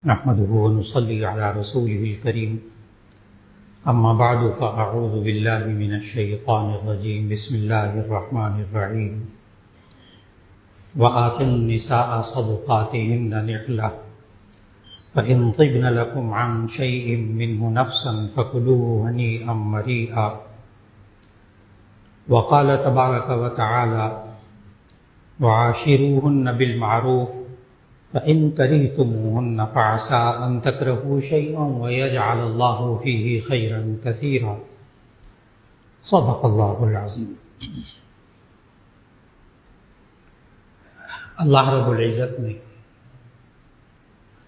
نحمده ونصلي على رسوله الكريم اما بعد فاعوذ بالله من الشيطان الرجيم بسم الله الرحمن الرحيم وآتوا النساء صدقاتهن نحلة فإن طبن لكم عن شيء منه نفسا فكلوه هنيئا مريئا وقال تبارك وتعالى وعاشروهن بالمعروف فإن كرهتموهن فعسى أن تكرهوا شيئا ويجعل الله فيه خيرا كثيرا صدق الله العظيم۔ اللہ رب العزت نے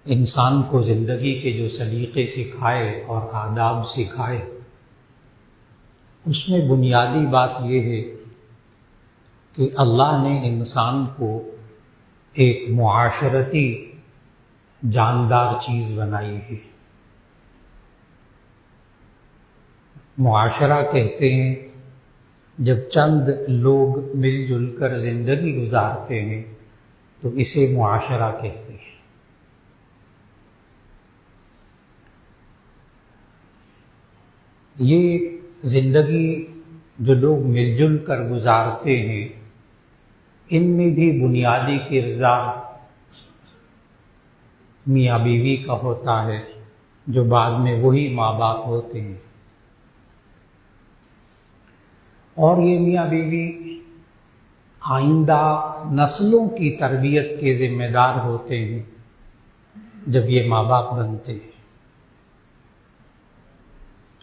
انسان کو زندگی کے جو سلیقے سکھائے اور آداب سکھائے، اس میں بنیادی بات یہ ہے کہ اللہ نے انسان کو ایک معاشرتی جاندار چیز بنائی ہے۔ معاشرہ کہتے ہیں جب چند لوگ مل جل کر زندگی گزارتے ہیں تو اسے معاشرہ کہتے ہیں۔ یہ زندگی جو لوگ مل جل کر گزارتے ہیں، ان میں بھی بنیادی کردار میاں بیوی کا ہوتا ہے، جو بعد میں وہی ماں باپ ہوتے ہیں۔ اور یہ میاں بیوی آئندہ نسلوں کی تربیت کے ذمہ دار ہوتے ہیں جب یہ ماں باپ بنتے ہیں۔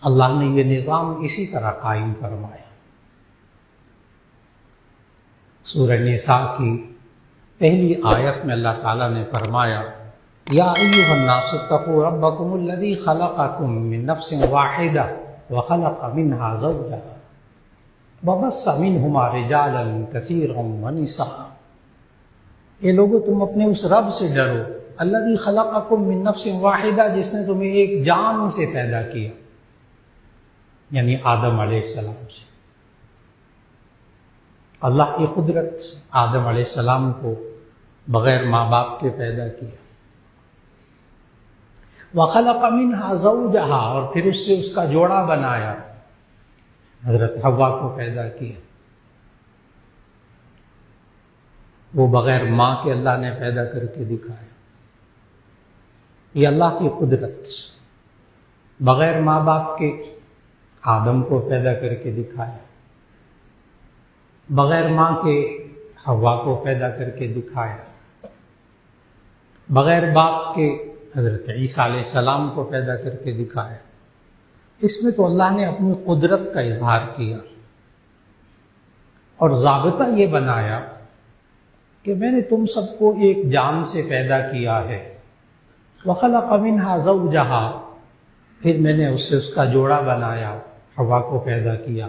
اللہ نے یہ نظام اسی طرح قائم فرمایا۔ سورہ نساء کی پہلی آیت میں اللہ تعالیٰ نے فرمایا یا ایھا الناس اتقوا ربکم الذی خلقکم من نفس واحدہ وخلق منها زوجہا وبث منہما رجالا کثیرا ونساء۔ یہ لوگوں تم اپنے اس رب سے ڈرو الذی خلقکم من نفس واحدہ، جس نے تمہیں ایک جان سے پیدا کیا، یعنی آدم علیہ السلام سے۔ اللہ کی قدرت آدم علیہ السلام کو بغیر ماں باپ کے پیدا کیا۔ وَخَلَقَ مِنْهَا زَوْجَهَا، اور پھر اس سے اس کا جوڑا بنایا، حضرت حوا کو پیدا کیا۔ وہ بغیر ماں کے اللہ نے پیدا کر کے دکھایا۔ یہ اللہ کی قدرت، بغیر ماں باپ کے آدم کو پیدا کر کے دکھایا، بغیر ماں کے حوا کو پیدا کر کے دکھایا، بغیر باپ کے حضرت عیسیٰ علیہ السلام کو پیدا کر کے دکھایا۔ اس میں تو اللہ نے اپنی قدرت کا اظہار کیا اور ضابطہ یہ بنایا کہ میں نے تم سب کو ایک جان سے پیدا کیا ہے۔ وَخَلَقَ مِنْهَا زَوْجَهَا، پھر میں نے اس سے اس کا جوڑا بنایا، حوا کو پیدا کیا۔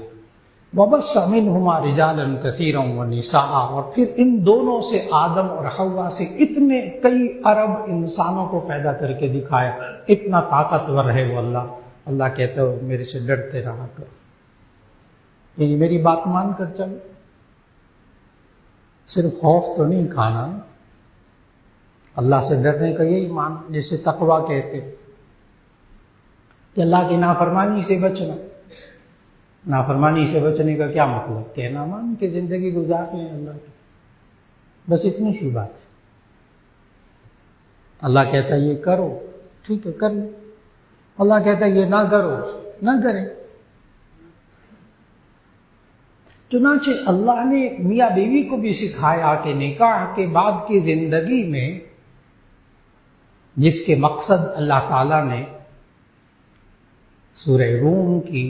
وَبَثَّ مِنْهُمَا رِجَالًا كَثِيرًا وَنِسَاءً، اور پھر ان دونوں سے، آدم اور حوا سے، اتنے کئی ارب انسانوں کو پیدا کر کے دکھایا۔ اتنا طاقتور ہے وہ اللہ۔ اللہ کہتا ہے میرے سے ڈرتے رہا کرو، یعنی میری بات مان کر چلو، صرف خوف تو نہیں کھانا، اللہ سے ڈرنے کا یہی مان، جسے تقویٰ کہتے کہ اللہ کی نافرمانی سے بچنا۔ نافرمانی سے بچنے کا کیا مطلب؟ کہنا مان کے زندگی گزار لیں اللہ کی، بس اتنی سی بات ہے۔ اللہ کہتا ہے یہ کرو، ٹھیک ہے کر لیں، اللہ کہتا ہے یہ نہ کرو، نہ کریں۔ چنانچہ اللہ نے میاں بیوی کو بھی سکھایا کہ نکاح کے بعد کی زندگی میں، جس کے مقصد اللہ تعالیٰ نے سورہ روم کی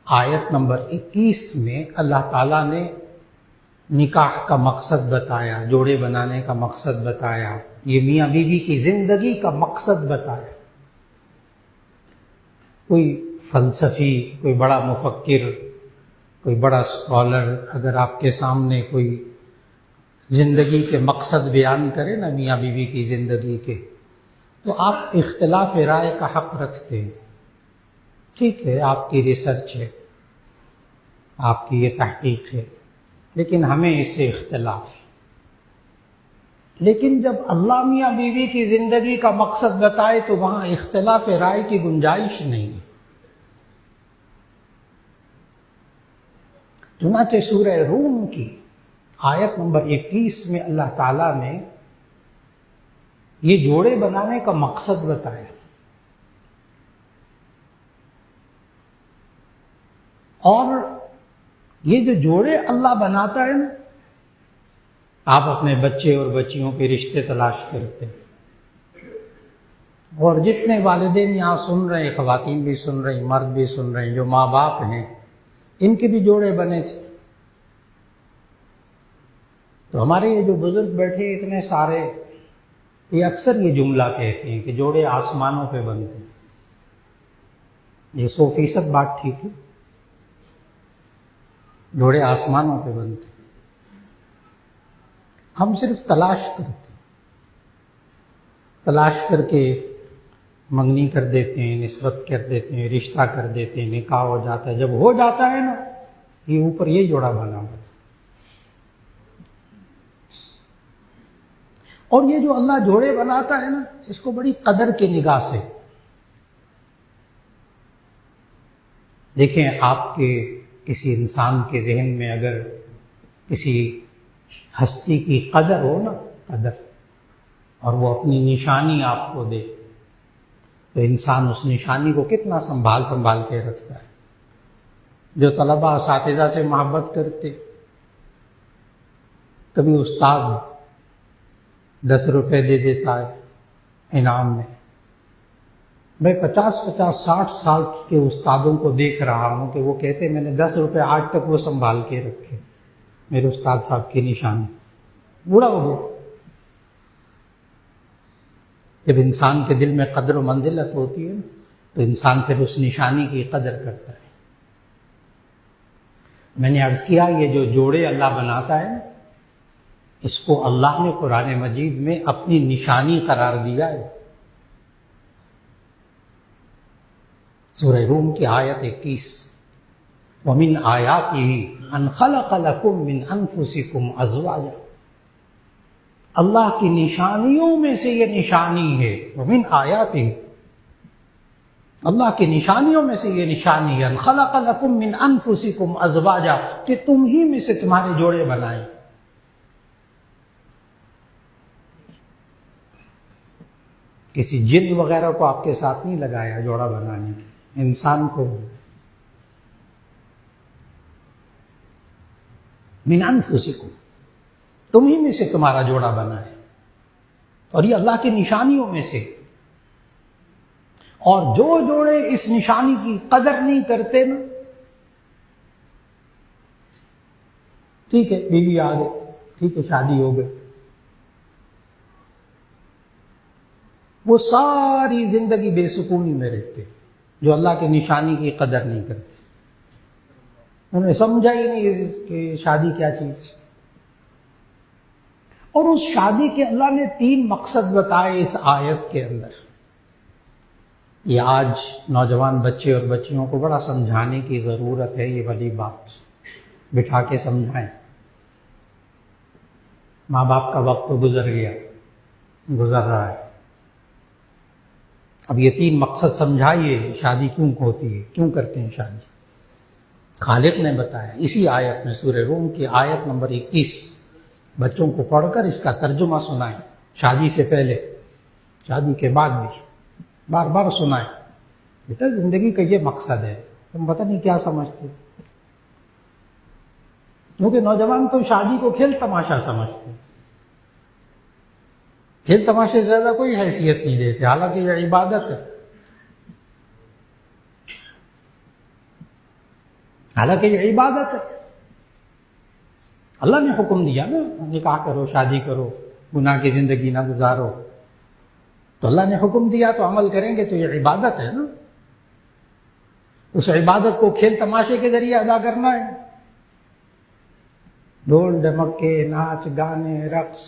آیت نمبر 21 میں اللہ تعالیٰ نے نکاح کا مقصد بتایا، جوڑے بنانے کا مقصد بتایا، یہ میاں بیوی کی زندگی کا مقصد بتایا۔ کوئی فلسفی، کوئی بڑا مفکر، کوئی بڑا اسکالر اگر آپ کے سامنے کوئی زندگی کے مقصد بیان کرے نا میاں بیوی کی زندگی کے، تو آپ اختلاف رائے کا حق رکھتے ہیں۔ ٹھیک ہے، آپ کی ریسرچ ہے، آپ کی یہ تحقیق ہے، لیکن ہمیں اس سے اختلاف ہے لیکن جب اللہ میاں بیوی کی زندگی کا مقصد بتائے تو وہاں اختلاف رائے کی گنجائش نہیں ہے۔ چنانچہ سورہ روم کی آیت نمبر 21 میں اللہ تعالیٰ نے یہ جوڑے بنانے کا مقصد بتایا، اور یہ جو جوڑے اللہ بناتا ہے نا، آپ اپنے بچے اور بچیوں کے رشتے تلاش کرتے ہیں، اور جتنے والدین یہاں سن رہے ہیں، خواتین بھی سن رہی، مرد بھی سن رہے ہیں، جو ماں باپ ہیں ان کے بھی جوڑے بنے تھے، تو ہمارے یہ جو بزرگ بیٹھے اتنے سارے، یہ اکثر یہ جملہ کہتے ہیں کہ جوڑے آسمانوں پہ بنتے ہیں۔ یہ 100% بات ٹھیک ہے، جوڑے آسمانوں پہ بنتے ہیں، ہم صرف تلاش کرتے ہیں، تلاش کر کے منگنی کر دیتے ہیں، نسبت کر دیتے ہیں، رشتہ کر دیتے ہیں، نکاح ہو جاتا ہے، جب ہو جاتا ہے نا، یہ اوپر یہ جوڑا بنا ہوا تھا۔ اور یہ جو اللہ جوڑے بناتا ہے نا، اس کو بڑی قدر کی نگاہ سے دیکھیں۔ آپ کے کسی انسان کے ذہن میں اگر کسی ہستی کی قدر ہو نا، قدر، اور وہ اپنی نشانی آپ کو دے، تو انسان اس نشانی کو کتنا سنبھال کے رکھتا ہے۔ جو طلبہ اساتذہ سے محبت کرتے، کبھی استاد 10 روپے دے دیتا ہے انعام میں، میں 50-60 سال کے استادوں کو دیکھ رہا ہوں کہ وہ کہتے میں نے 10 روپے آج تک وہ سنبھال کے رکھے، میرے استاد صاحب کی نشانی، بوڑھا ہو۔ جب انسان کے دل میں قدر و منزلت ہوتی ہے تو انسان پھر اس نشانی کی قدر کرتا ہے۔ میں نے عرض کیا یہ جو جوڑے اللہ بناتا ہے اس کو اللہ نے قرآن مجید میں اپنی نشانی قرار دیا ہے۔ سورہ روم کی آیت 21، وَمِنْ آیَاتِهِ أَنْ خَلَقَ لَكُم مِّنْ أَنفُسِكُمْ أَزْوَاجًا، اللہ کی نشانیوں میں سے یہ نشانی ہے، وَمِنْ آیَاتِهِ، اللہ کی نشانیوں میں سے یہ نشانی ہے، أَنْ خَلَقَ لَكُم مِّنْ أَنفُسِكُمْ أَزْوَاجًا، کہ تم ہی میں سے تمہارے جوڑے بنائیں۔ کسی جن وغیرہ کو آپ کے ساتھ نہیں لگایا جوڑا بنانے کے، انسان کو من انفسکم، تم ہی میں سے تمہارا جوڑا بنا ہے، اور یہ اللہ کی نشانیوں میں سے۔ اور جو جوڑے اس نشانی کی قدر نہیں کرتے نا، ٹھیک ہے بیوی آ گئی، ٹھیک ہے شادی ہو گئی، وہ ساری زندگی بے سکونی میں رہتے، جو اللہ کی نشانی کی قدر نہیں کرتے، انہیں سمجھا ہی نہیں کہ شادی کیا چیز۔ اور اس شادی کے اللہ نے 3 مقصد بتائے اس آیت کے اندر۔ یہ آج نوجوان بچے اور بچیوں کو بڑا سمجھانے کی ضرورت ہے، یہ والی بات بٹھا کے سمجھائیں۔ ماں باپ کا وقت تو گزر گیا، گزر رہا ہے، اب یہ 3 مقصد سمجھائیے، شادی کیوں ہوتی ہے، کیوں کرتے ہیں شادی۔ خالق نے بتایا اسی آیت میں، سورہ روم کی آیت نمبر 21، بچوں کو پڑھ کر اس کا ترجمہ سنائیں، شادی سے پہلے، شادی کے بعد بھی بار بار سنائیں، بیٹا زندگی کا یہ مقصد ہے، تم پتہ نہیں کیا سمجھتے، کیونکہ نوجوان تو شادی کو کھیل تماشا سمجھتے، کھیل تماشے سے زیادہ کوئی حیثیت نہیں دیتے، حالانکہ یہ عبادت ہے، حالانکہ یہ عبادت ہے۔ اللہ نے حکم دیا نا نکاح کرو، شادی کرو، گناہ کی زندگی نہ گزارو، تو اللہ نے حکم دیا تو عمل کریں گے، تو یہ عبادت ہے نا، اس عبادت کو کھیل تماشے کے ذریعے ادا کرنا ہے، ڈھول ڈمکے، ناچ گانے، رقص،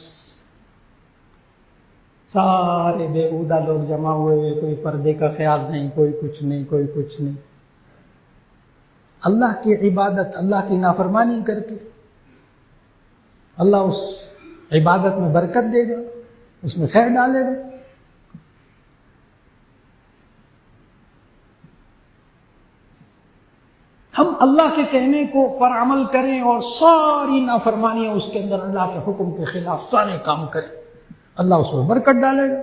سارے بےہودہ لوگ جمع ہوئے، کوئی پردے کا خیال نہیں، کوئی کچھ نہیں، کوئی کچھ نہیں، اللہ کی عبادت، اللہ کی نافرمانی کر کے اللہ اس عبادت میں برکت دے گا، اس میں خیر ڈالے گا۔ ہم اللہ کے کہنے کو پر عمل کریں اور ساری نافرمانیاں اس کے اندر اللہ کے حکم کے خلاف سارے کام کریں، اللہ اس میں برکت ڈالے گا،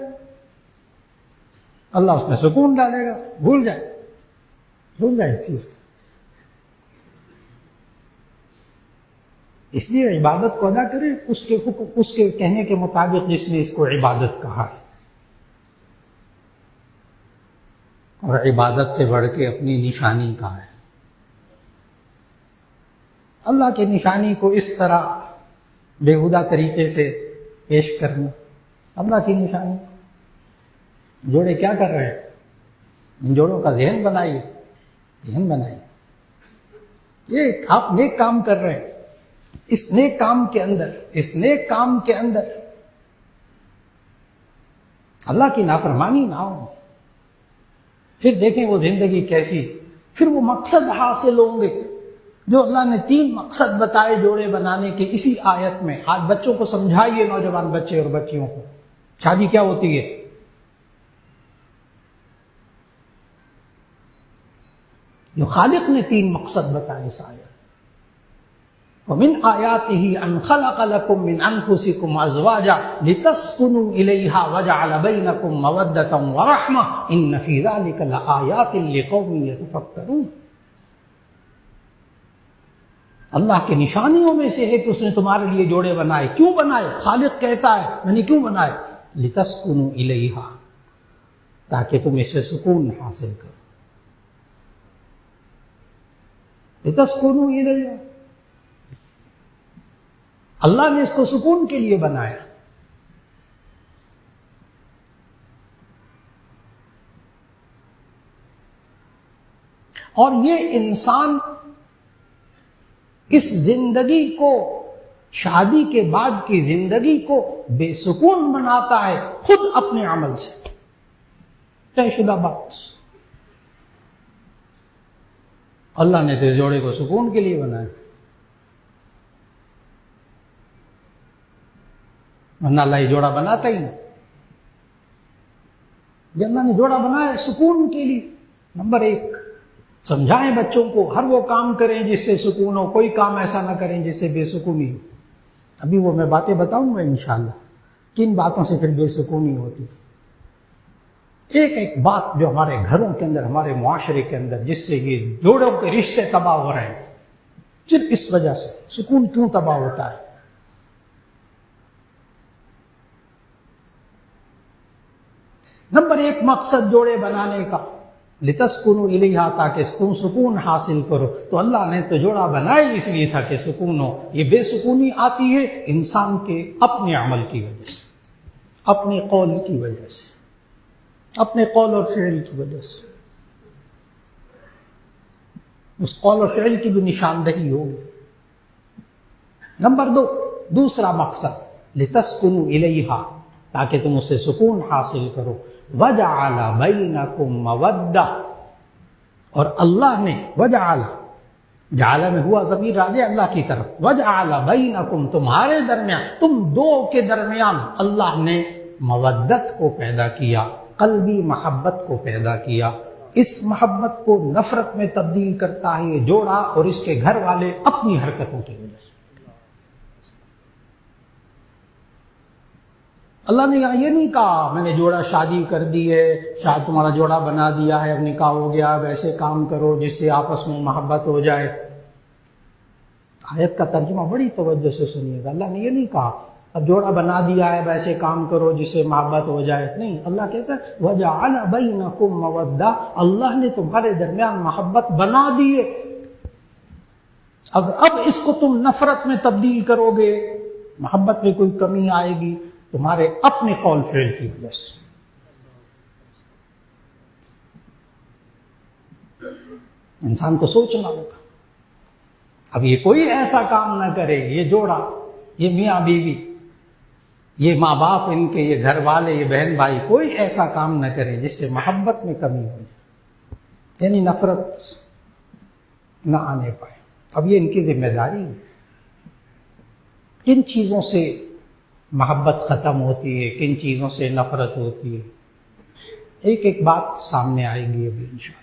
اللہ اس میں سکون ڈالے گا۔ بھول جائے اس چیز کو۔ اس لیے عبادت کو ادا کریں اس کے حکم، اس کے کہنے کے مطابق جس نے اس کو عبادت کہا ہے۔ اور عبادت سے بڑھ کے اپنی نشانی کہا ہے۔ اللہ کی نشانی کو اس طرح بےہودہ طریقے سے پیش کرنا، اللہ کی نشانی۔ جوڑے کیا کر رہے ہیں؟ ان جوڑوں کا ذہن بنائیے، ذہن بنائیے۔ یہ آپ نیک کام کر رہے ہیں، اس نیک کام کے اندر اللہ کی نافرمانی نہ ہو، پھر دیکھیں وہ زندگی کیسی، پھر وہ مقصد حاصل ہوں گے جو اللہ نے 3 مقصد بتائے جوڑے بنانے کے اسی آیت میں۔ آج بچوں کو سمجھائیے، نوجوان بچے اور بچیوں کو، شادی کیا ہوتی ہے۔ جو خالق نے 3 مقصد بتائے اس آیت۔ وَمِنْ آيَاتِهِ أَنْ خَلَقَ لَكُم مِّنْ أَنفُسِكُمْ أَزْوَاجًا لِتَسْكُنُوا إِلَيْهَا وَجَعَلَ بَيْنَكُم مَّوَدَّةً وَرَحْمَةً إِنَّ فِي ذَلِكَ لَآيَاتٍ لِقَوْمٍ يَتَفَكَّرُونَ۔ اللہ کی نشانیوں میں سے ہے کہ اس نے تمہارے لیے جوڑے بنائے۔ کیوں بنائے؟ خالق کہتا ہے میں نے کیوں بنائے؟ لِتَسْكُنُوا إِلَيْهَا، تاکہ تم اسے سکون حاصل کرو۔ لِتَسْكُنُوا إِلَيْهَا، اللہ نے اس کو سکون کے لیے بنایا۔ اور یہ انسان اس زندگی کو، شادی کے بعد کی زندگی کو بے سکون بناتا ہے خود اپنے عمل سے۔ طے شدہ بات، اللہ نے تو جوڑے کو سکون کے لیے بنایا، ورنہ اللہ یہ جوڑا بناتا ہی نہیں۔ یہ اللہ نے جوڑا بنایا سکون کے لیے۔ نمبر 1، سمجھائیں بچوں کو، ہر وہ کام کریں جس سے سکون ہو، کوئی کام ایسا نہ کریں جس سے بے سکونی ہو۔ ابھی وہ میں باتیں بتاؤں گا انشاءاللہ، کن باتوں سے پھر بے سکونی ہوتی۔ ایک بات جو ہمارے گھروں کے اندر، ہمارے معاشرے کے اندر، جس سے یہ جوڑوں کے رشتے تباہ ہو رہے ہیں، صرف اس وجہ سے سکون کیوں تباہ ہوتا ہے۔ نمبر 1 مقصد جوڑے بنانے کا، لِتَسْكُنُوا إِلَيْهَا، تاکہ تم سکون حاصل کرو۔ تو اللہ نے تو جوڑا بنایا اس لیے تھا کہ سکون ہو۔ یہ بے سکونی آتی ہے انسان کے اپنے عمل کی وجہ سے، اپنے قول کی وجہ سے، اپنے قول اور فعل کی وجہ سے۔ اس قول اور فعل کی بھی نشاندہی ہوگی۔ نمبر 2، دوسرا مقصد، لِتَسْكُنُوا إِلَيْهَا، تاکہ تم اسے سکون حاصل کرو۔ وَجَعَلَ بَيْنَكُم مَّوَدَّةً، اور اللہ نے جعل میں ہوا ضمیر راجع اللہ کی طرف، وَجَعَلَ بَيْنَكُم، تمہارے درمیان، تم دو کے درمیان اللہ نے مودت کو پیدا کیا، قلبی محبت کو پیدا کیا۔ اس محبت کو نفرت میں تبدیل کرتا ہے یہ جوڑا اور اس کے گھر والے اپنی حرکتوں کی وجہ سے۔ اللہ نے یہاں یہ نہیں کہا میں نے جوڑا شادی کر دی ہے، شاید تمہارا جوڑا بنا دیا ہے، اب نکاح ہو گیا، اب ایسے کام کرو جس سے آپس میں محبت ہو جائے۔ آیت کا ترجمہ بڑی توجہ سے سنیے گا، اللہ نے یہ نہیں کہا اب جوڑا بنا دیا ہے اب ایسے کام کرو جس سے محبت ہو جائے، نہیں، اللہ کہتا ہے وَجَعَلَ بَيْنَكُم مَّوَدَّةً، اللہ نے تمہارے درمیان محبت بنا دی ہے۔ اگر اب اس کو تم نفرت میں تبدیل کرو گے، محبت میں کوئی کمی آئے گی تمہارے اپنے قول فعل کی وجہ سے۔ انسان کو سوچنا ہوگا۔ اب یہ کوئی ایسا کام نہ کرے، یہ جوڑا، یہ میاں بیوی، یہ ماں باپ ان کے، یہ گھر والے، یہ بہن بھائی، کوئی ایسا کام نہ کرے جس سے محبت میں کمی ہو جائے، یعنی نفرت نہ آنے پائے۔ اب یہ ان کی ذمہ داری ہے، کن چیزوں سے محبت ختم ہوتی ہے، کن چیزوں سے نفرت ہوتی ہے، ایک ایک بات سامنے آئے گی ابھی انشاءاللہ۔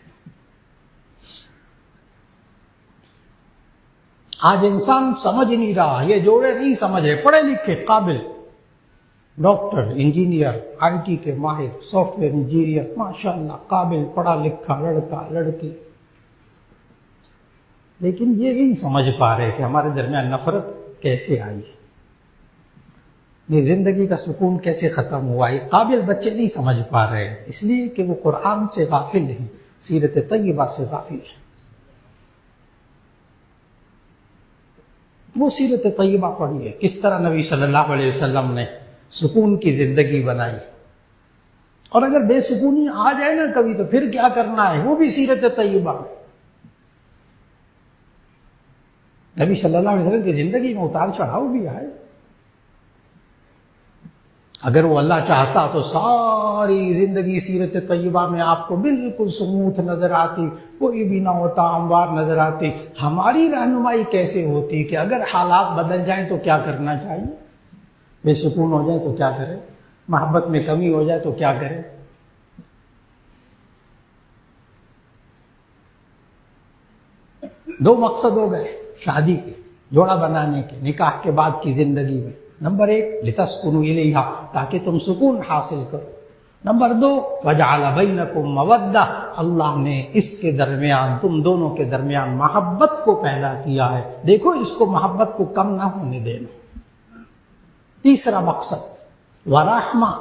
آج انسان سمجھ نہیں رہا، یہ جوڑے نہیں سمجھ رہے، پڑھے لکھے قابل ڈاکٹر، انجینئر، آئی ٹی کے ماہر، سافٹ ویئر انجینئر، ماشاءاللہ قابل پڑھا لکھا لڑکا لڑکی، لیکن یہ نہیں سمجھ پا رہے کہ ہمارے درمیان نفرت کیسے آئی، یہ زندگی کا سکون کیسے ختم ہوا۔ یہ قابل بچے نہیں سمجھ پا رہے، اس لیے کہ وہ قرآن سے غافل ہیں، سیرت طیبہ سے غافل ہیں۔ وہ سیرت طیبہ پڑھی ہے، کس طرح نبی صلی اللہ علیہ وسلم نے سکون کی زندگی بنائی، اور اگر بے سکونی آ جائے نا کبھی تو پھر کیا کرنا ہے، وہ بھی سیرت طیبہ۔ نبی صلی اللہ علیہ وسلم کی زندگی میں اتار چڑھاؤ بھی آئے، اگر وہ اللہ چاہتا تو ساری زندگی سیرت طیبہ میں آپ کو بالکل سموتھ نظر آتی، کوئی بھی نہ ہوتا، ہموار نظر آتی۔ ہماری رہنمائی کیسے ہوتی کہ اگر حالات بدل جائیں تو کیا کرنا چاہیے، بے سکون ہو جائے تو کیا کرے، محبت میں کمی ہو جائے تو کیا کرے۔ دو مقصد ہو گئے شادی کے، جوڑا بنانے کے، نکاح کے بعد کی زندگی میں۔ نمبر 1 لتسکنوا الیہا، تاکہ تم سکون حاصل کرو۔ نمبر 2 وجعل بینکم مودہ، اللہ نے اس کے درمیان، تم دونوں کے درمیان محبت کو پیدا کیا ہے، دیکھو اس کو محبت کو کم نہ ہونے دینا۔ تیسرا مقصد ورحمہ،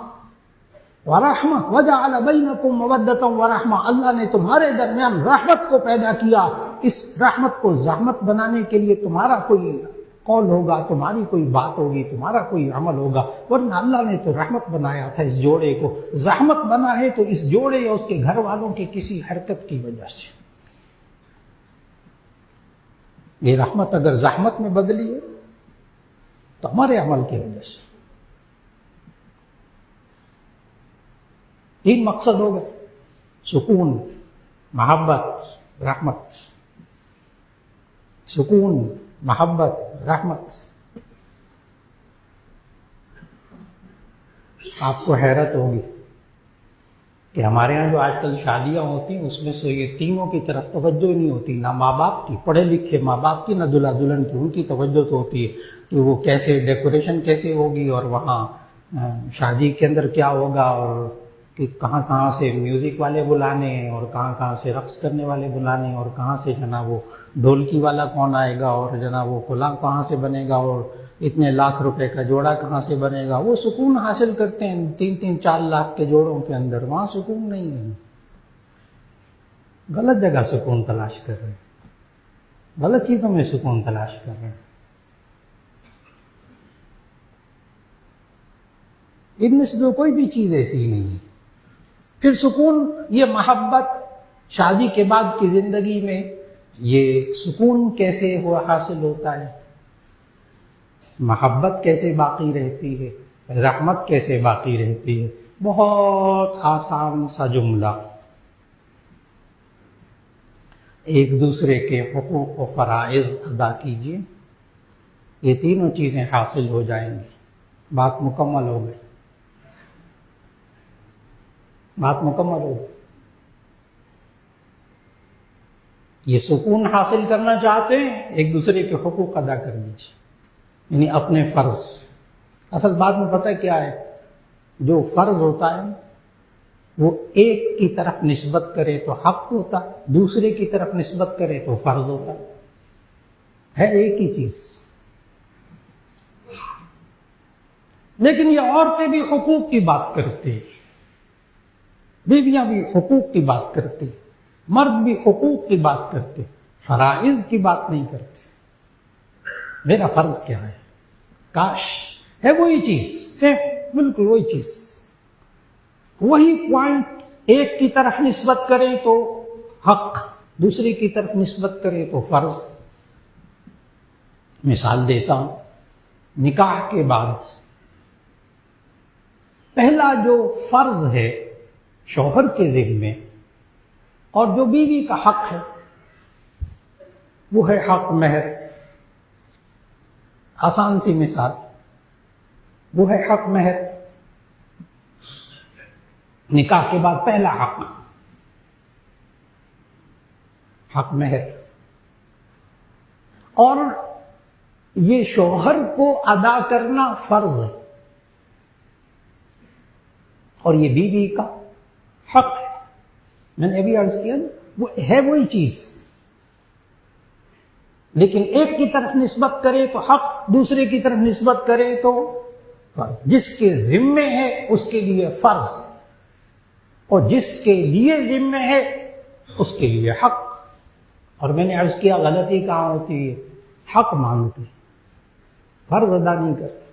ورحمہ وجعل بینکم مودۃ ورحمہ، اللہ نے تمہارے درمیان رحمت کو پیدا کیا۔ اس رحمت کو زحمت بنانے کے لیے تمہارا کوئی قول ہوگا، تمہاری کوئی بات ہوگی، تمہارا کوئی عمل ہوگا، ورنہ اللہ نے تو رحمت بنایا تھا اس جوڑے کو۔ زحمت بنا ہے تو اس جوڑے یا اس کے گھر والوں کی کسی حرکت کی وجہ سے۔ یہ رحمت اگر زحمت میں بدلی ہے تو ہمارے عمل کی وجہ سے۔ 3 مقصد ہو گئے، سکون، محبت، رحمت۔ سکون، محبت، رحمت۔ آپ کو حیرت ہوگی کہ ہمارے ہاں جو آج کل شادیاں ہوتی ہیں اس میں سے یہ تینوں کی طرف توجہ نہیں ہوتی، نہ ماں باپ کی، پڑھے لکھے ماں باپ کی، نہ دلہا دلہن کی۔ ان کی توجہ تو ہوتی ہے کہ وہ کیسے ڈیکوریشن کیسے ہوگی، اور وہاں شادی کے اندر کیا ہوگا، اور کہ کہاں کہاں سے میوزک والے بلانے ہیں، اور کہاں کہاں سے رقص کرنے والے بلانے ہیں، اور کہاں سے جناب وہ ڈھولکی والا کون آئے گا، اور جناب وہ فلاں کہاں سے بنے گا، اور اتنے لاکھ روپے کا جوڑا کہاں سے بنے گا۔ وہ سکون حاصل کرتے ہیں 3-4 لاکھ کے جوڑوں کے اندر، وہاں سکون نہیں ہے۔ غلط جگہ سکون تلاش کر رہے ہیں، غلط چیزوں میں سکون تلاش کر رہے ہیں۔ ان میں سے تو کوئی بھی چیز ایسی نہیں ہے۔ پھر سکون، یہ محبت شادی کے بعد کی زندگی میں یہ سکون کیسے حاصل ہوتا ہے، محبت کیسے باقی رہتی ہے، رحمت کیسے باقی رہتی ہے؟ بہت آسان سا جملہ، ایک دوسرے کے حقوق و فرائض ادا کیجیے، یہ تینوں چیزیں حاصل ہو جائیں گی، بات مکمل ہو گئی، بات مکمل ہو گئی۔ یہ سکون حاصل کرنا چاہتے ہیں، ایک دوسرے کے حقوق ادا کر دیجیے، یعنی اپنے فرض۔ اصل بات میں پتہ کیا ہے، جو فرض ہوتا ہے وہ ایک کی طرف نسبت کرے تو حق ہوتا، دوسرے کی طرف نسبت کرے تو فرض ہوتا ہے ایک ہی چیز۔ لیکن یہ عورتیں بھی حقوق کی بات کرتی ہیں، بیویاں بھی حقوق کی بات کرتی، مرد بھی حقوق کی بات کرتے، فرائض کی بات نہیں کرتے۔ میرا فرض کیا ہے؟ کاش ہے وہی چیز، بالکل وہی چیز، وہی پوائنٹ، ایک کی طرف نسبت کریں تو حق، دوسری کی طرف نسبت کریں تو فرض۔ مثال دیتا ہوں، نکاح کے بعد پہلا جو فرض ہے شوہر کے ذمے اور جو بیوی کا حق ہے وہ ہے حق مہر۔ آسان سی مثال، وہ ہے حق مہر، نکاح کے بعد پہلا حق مہر، اور یہ شوہر کو ادا کرنا فرض ہے، اور یہ بیوی کا حق ہے۔ میں نے ابھی عرض کیا نا، وہ ہے وہی چیز، لیکن ایک کی طرف نسبت کرے تو حق، دوسرے کی طرف نسبت کرے تو فرض۔ جس کے ذمے ہے اس کے لیے فرض، اور جس کے لیے ذمے ہے اس کے لیے حق۔ اور میں نے عرض کیا غلطی کہاں ہوتی ہے؟ حق مانگتے، فرض ادا نہیں کرتے۔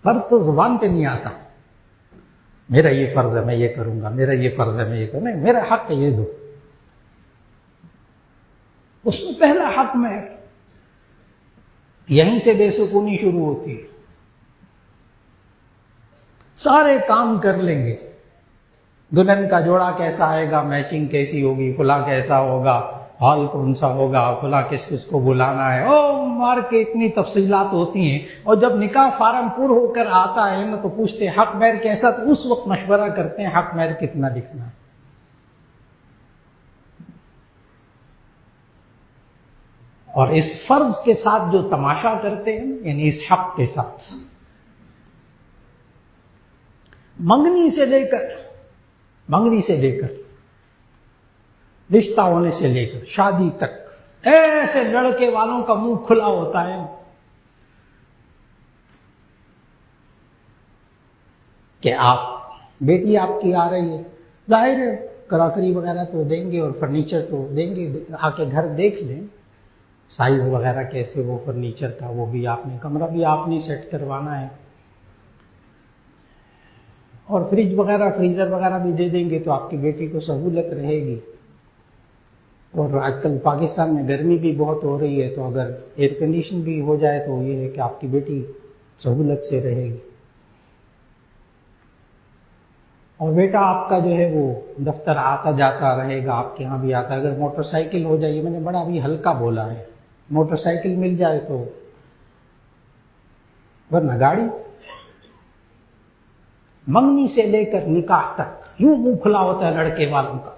فرض تو زبان پہ نہیں آتا، میرا یہ فرض ہے میں یہ کروں گا، میرا یہ فرض ہے میں یہ کروں گا، نہیں، میرا حق ہے یہ دو۔ اس میں پہلا حق مہر، یہیں سے بے سکونی شروع ہوتی ہے۔ سارے کام کر لیں گے، دلہن کا جوڑا کیسا آئے گا، میچنگ کیسی ہوگی، فلاں کیسا ہوگا، ہال کون سا ہوگا، فلاں کس کس کو بلانا ہے، او مار کے اتنی تفصیلات ہوتی ہیں۔ اور جب نکاح فارم پر ہو کر آتا ہے نا تو پوچھتے ہیں حق مہر کیسا، تو اس وقت مشورہ کرتے ہیں حق مہر کتنا لکھنا ہے۔ اور اس فرض کے ساتھ جو تماشا کرتے ہیں، یعنی اس حق کے ساتھ، منگنی سے لے کر رشتہ ہونے سے لے کر شادی تک، ایسے لڑکے والوں کا منہ کھلا ہوتا ہے کہ آپ بیٹی آپ کی آ رہی ہے، ظاہر ہے کراکری وغیرہ تو دیں گے اور فرنیچر تو دیں گے، آ کے گھر دیکھ لیں سائز وغیرہ کیسے، وہ فرنیچر کا وہ بھی آپ نے، کمرہ بھی آپ نے سیٹ کروانا ہے، اور فریج وغیرہ فریزر وغیرہ بھی دے دیں گے تو آپ کی بیٹی کو سہولت رہے گی۔ اور آج کل پاکستان میں گرمی بھی بہت ہو رہی ہے، تو اگر ایئر کنڈیشن بھی ہو جائے تو یہ ہے کہ آپ کی بیٹی سہولت سے رہے گی، اور بیٹا آپ کا جو ہے وہ دفتر آتا جاتا رہے گا، آپ کے ہاں بھی آتا ہے۔ اگر موٹر سائیکل ہو جائے، میں نے بڑا بھی ہلکا بولا ہے، موٹر سائیکل مل جائے تو، ورنہ گاڑی۔ منگنی سے لے کر نکاح تک یوں منہ کھلا ہوتا ہے لڑکے والوں کا۔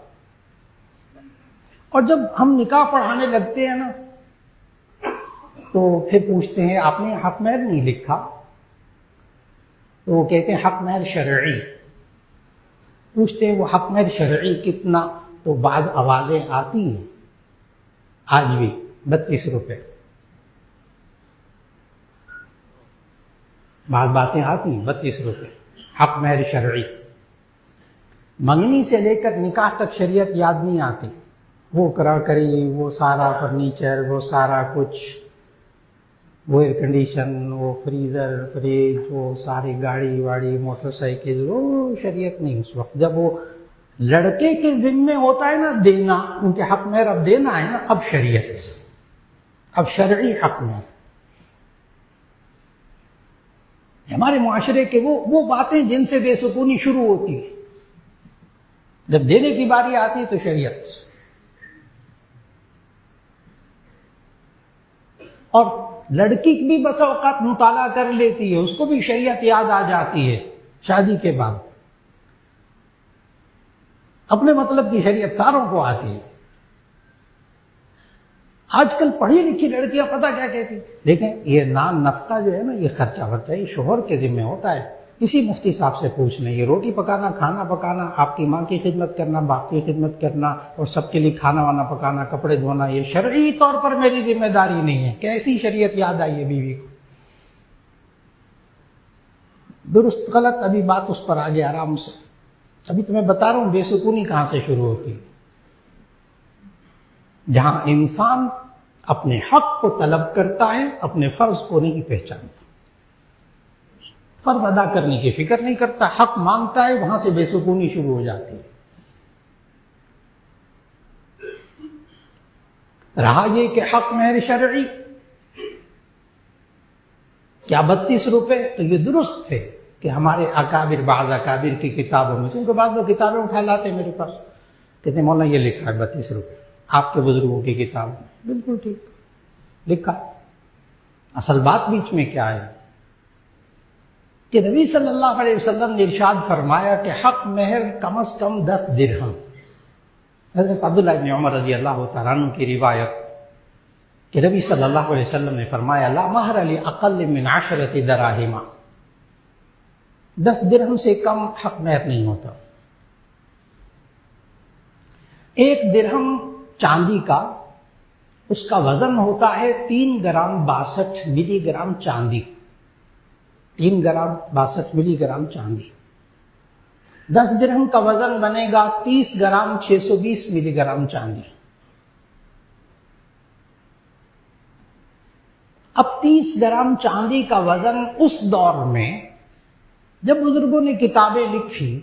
اور جب ہم نکاح پڑھانے لگتے ہیں نا تو پھر پوچھتے ہیں آپ نے حق مہر نہیں لکھا، تو وہ کہتے ہیں حق مہر شرعی۔ پوچھتے ہیں وہ حق مہر شرعی کتنا، تو بعض آوازیں آتی ہیں آج بھی 32 روپے، بعض باتیں آتی ہیں 32 روپے حق مہر شرعی۔ منگنی سے لے کر نکاح تک شریعت یاد نہیں آتی، وہ کراکری، وہ سارا فرنیچر، وہ سارا کچھ، وہ ایئر کنڈیشن، وہ فریزر فریج، وہ ساری گاڑی واڑی موٹر سائیکل، وہ شریعت نہیں اس وقت۔ جب وہ لڑکے کے ذمے ہوتا ہے نا دینا، ان کے حق مہر اب دینا ہے نا، اب شریعت، اب شرعی حق مہر۔ ہمارے معاشرے کے وہ باتیں جن سے بے سکونی شروع ہوتی ہے، جب دینے کی باری آتی ہے تو شریعت۔ اور لڑکی بھی بس اوقات مطالعہ کر لیتی ہے، اس کو بھی شریعت یاد آ جاتی ہے شادی کے بعد، اپنے مطلب کی شریعت ساروں کو آتی ہے۔ آج کل پڑھی لکھی لڑکیاں پتہ کیا کہتی، دیکھیں یہ نان نفقہ جو ہے نا، یہ خرچہ ورچہ یہ شوہر کے ذمہ ہوتا ہے، کسی مفتی صاحب سے پوچھ لیں، یہ روٹی پکانا، کھانا پکانا، آپ کی ماں کی خدمت کرنا، باپ کی خدمت کرنا، اور سب کے لیے کھانا وانا پکانا، کپڑے دھونا، یہ شرعی طور پر میری ذمہ داری نہیں ہے۔ کیسی شریعت یاد آئی ہے بیوی کو؟ درست غلط ابھی بات اس پر آگے آرام سے، ابھی تو میں بتا رہا ہوں بے سکونی کہاں سے شروع ہوتی ہے، جہاں انسان اپنے حق کو طلب کرتا ہے، اپنے فرض کو نہیں پہچانتا، فرض ادا کرنے کی فکر نہیں کرتا، حق مانگتا ہے، وہاں سے بے سکونی شروع ہو جاتی ہے۔ رہا یہ کہ حق مہر شرعی کیا 32 روپے، تو یہ درست ہے کہ ہمارے اکابر، بعض اکابر کی کتابوں میں، کیونکہ بعض لوگ کتابیں اٹھا لاتے ہیں میرے پاس، کہتے ہیں مولانا یہ لکھا ہے 32 روپے آپ کے بزرگوں کی کتاب میں، بالکل ٹھیک لکھا۔ اصل بات بیچ میں کیا ہے؟ کہ نبی صلی اللہ علیہ وسلم نے ارشاد فرمایا کہ حق مہر کم از کم 10 درہم. حضرت عبداللہ ابن عمر رضی اللہ تعالیٰ عنہ کی روایت کہ نبی صلی اللہ علیہ وسلم نے فرمایا لا مہر لأقل من 10 دراہم، 10 درہم سے کم حق مہر نہیں ہوتا. 1 درہم چاندی کا، اس کا وزن ہوتا ہے 3 گرام 62 ملی گرام چاندی. 3 گرام 62 ملی گرام چاندی. 10 درہم کا وزن بنے گا 30 گرام 620 ملی گرام چاندی. اب 30 گرام چاندی کا وزن اس دور میں جب بزرگوں نے کتابیں لکھی،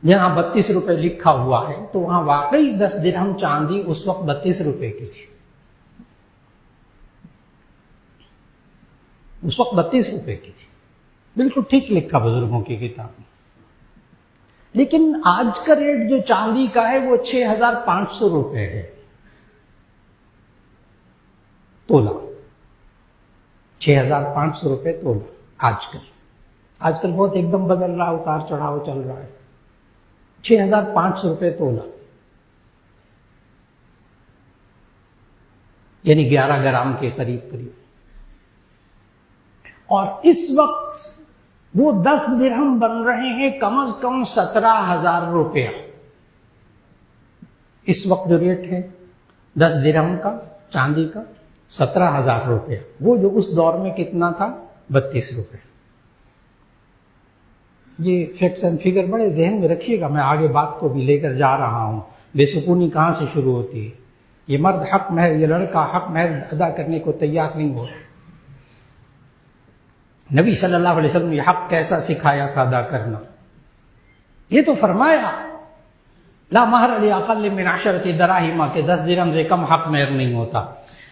جہاں 32 روپے لکھا ہوا ہے، تو وہاں واقعی 10 درہم چاندی اس وقت 32 روپے کی تھی. اس وقت 32 روپے کی تھی. بالکل ٹھیک لکھا بزرگوں کی کتاب میں. لیکن آج کا ریٹ جو چاندی کا ہے وہ 6500 روپے ہے تولہ. 6500 روپے تولہ آج کل بہت ایک دم بدل رہا، اتار چڑھاؤ چل رہا ہے. 6500 روپے تولہ، یعنی 11 گرام کے قریب. اور اس وقت وہ 10 درہم بن رہے ہیں کم از کم 17,000 روپیہ. اس وقت جو ریٹ ہے 10 درہم کا چاندی کا 17,000 روپیہ. وہ جو اس دور میں کتنا تھا؟ 32 روپے. یہ فیکٹس اینڈ فگر بڑے ذہن میں رکھیے گا. میں آگے بات کو بھی لے کر جا رہا ہوں. بے سکونی کہاں سے شروع ہوتی ہے؟ یہ مرد حق مہر، یہ لڑکا حق مہر ادا کرنے کو تیار نہیں ہو رہا. نبی صلی اللہ علیہ وسلم نے حق کیسا سکھایا تھا ادا کرنا. یہ تو فرمایا لا مہر لأقل من 10 دراہم کہ 10 درہم سے کم حق مہر نہیں ہوتا.